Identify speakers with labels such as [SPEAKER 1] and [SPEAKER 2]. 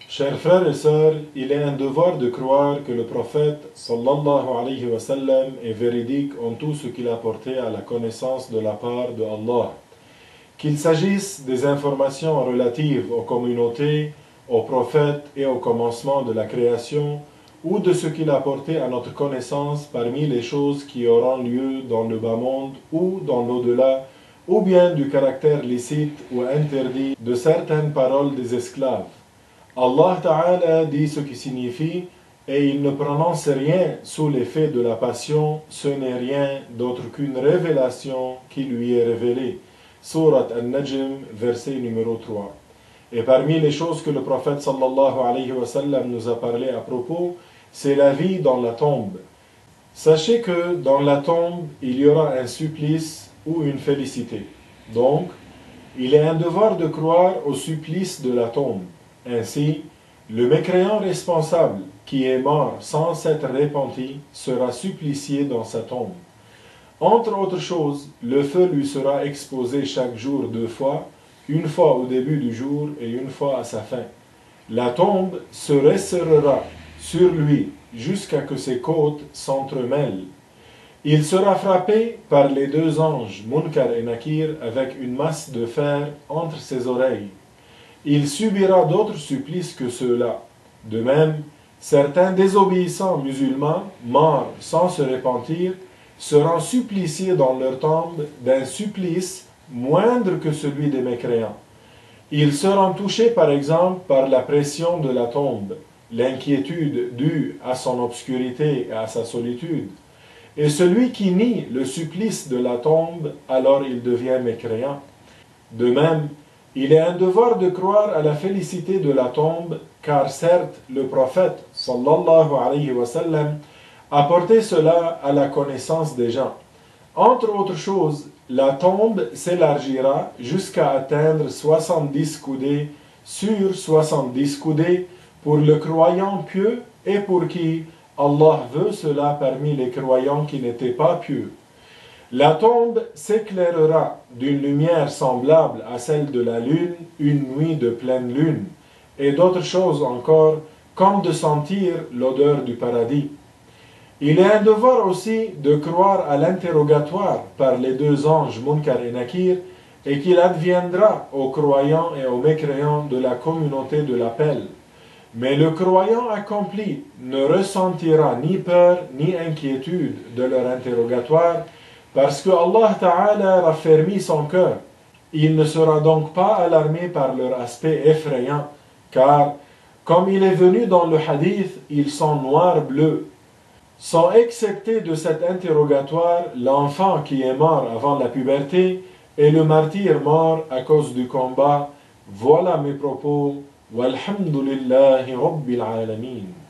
[SPEAKER 1] Chers frères et sœurs, il est un devoir de croire que le prophète sallallahu alayhi wa sallam est véridique en tout ce qu'il a apporté à la connaissance de la part de Allah. Qu'il s'agisse des informations relatives aux communautés, aux prophètes et au commencement de la création, ou de ce qu'il a apporté à notre connaissance parmi les choses qui auront lieu dans le bas monde ou dans l'au-delà, ou bien du caractère licite ou interdit de certaines paroles des esclaves. Allah Ta'ala dit ce qui signifie « Et il ne prononce rien sous l'effet de la passion, ce n'est rien d'autre qu'une révélation qui lui est révélée. » Surat An-Najm, verset numéro 3. Et parmi les choses que le prophète sallallahu alayhi wa sallam nous a parlé à propos, c'est la vie dans la tombe. Sachez que dans la tombe, il y aura un supplice ou une félicité. Donc, il est un devoir de croire au supplice de la tombe. Ainsi, le mécréant responsable qui est mort sans s'être repenti sera supplicié dans sa tombe. Entre autres choses, le feu lui sera exposé chaque jour 2 fois, une fois au début du jour et une fois à sa fin. La tombe se resserrera sur lui jusqu'à que ses côtes s'entremêlent. Il sera frappé par les 2 anges, Munkar et Nakir, avec une masse de fer entre ses oreilles. Il subira d'autres supplices que ceux-là. De même, certains désobéissants musulmans, morts sans se repentir, seront suppliciés dans leur tombe d'un supplice moindre que celui des mécréants. Ils seront touchés par exemple par la pression de la tombe, l'inquiétude due à son obscurité et à sa solitude. Et celui qui nie le supplice de la tombe, alors il devient mécréant. De même, il est un devoir de croire à la félicité de la tombe, car certes, le prophète, sallallahu alayhi wa sallam, a porté cela à la connaissance des gens. Entre autres choses, la tombe s'élargira jusqu'à atteindre 70 coudées sur 70 coudées pour le croyant pieux et pour qui Allah veut cela parmi les croyants qui n'étaient pas pieux. La tombe s'éclairera d'une lumière semblable à celle de la lune une nuit de pleine lune, et d'autres choses encore, comme de sentir l'odeur du paradis. Il est un devoir aussi de croire à l'interrogatoire par les 2 anges Munkar et Nakir, et qu'il adviendra aux croyants et aux mécréants de la communauté de l'appel. Mais le croyant accompli ne ressentira ni peur ni inquiétude de leur interrogatoire, parce que Allah Ta'ala raffermit son cœur. Il ne sera donc pas alarmé par leur aspect effrayant, car, comme il est venu dans le hadith, ils sont noirs-bleus. Sont exceptés de cet interrogatoire l'enfant qui est mort avant la puberté et le martyr mort à cause du combat. Voilà mes propos. Walhamdulillahi Rabbil Alamin.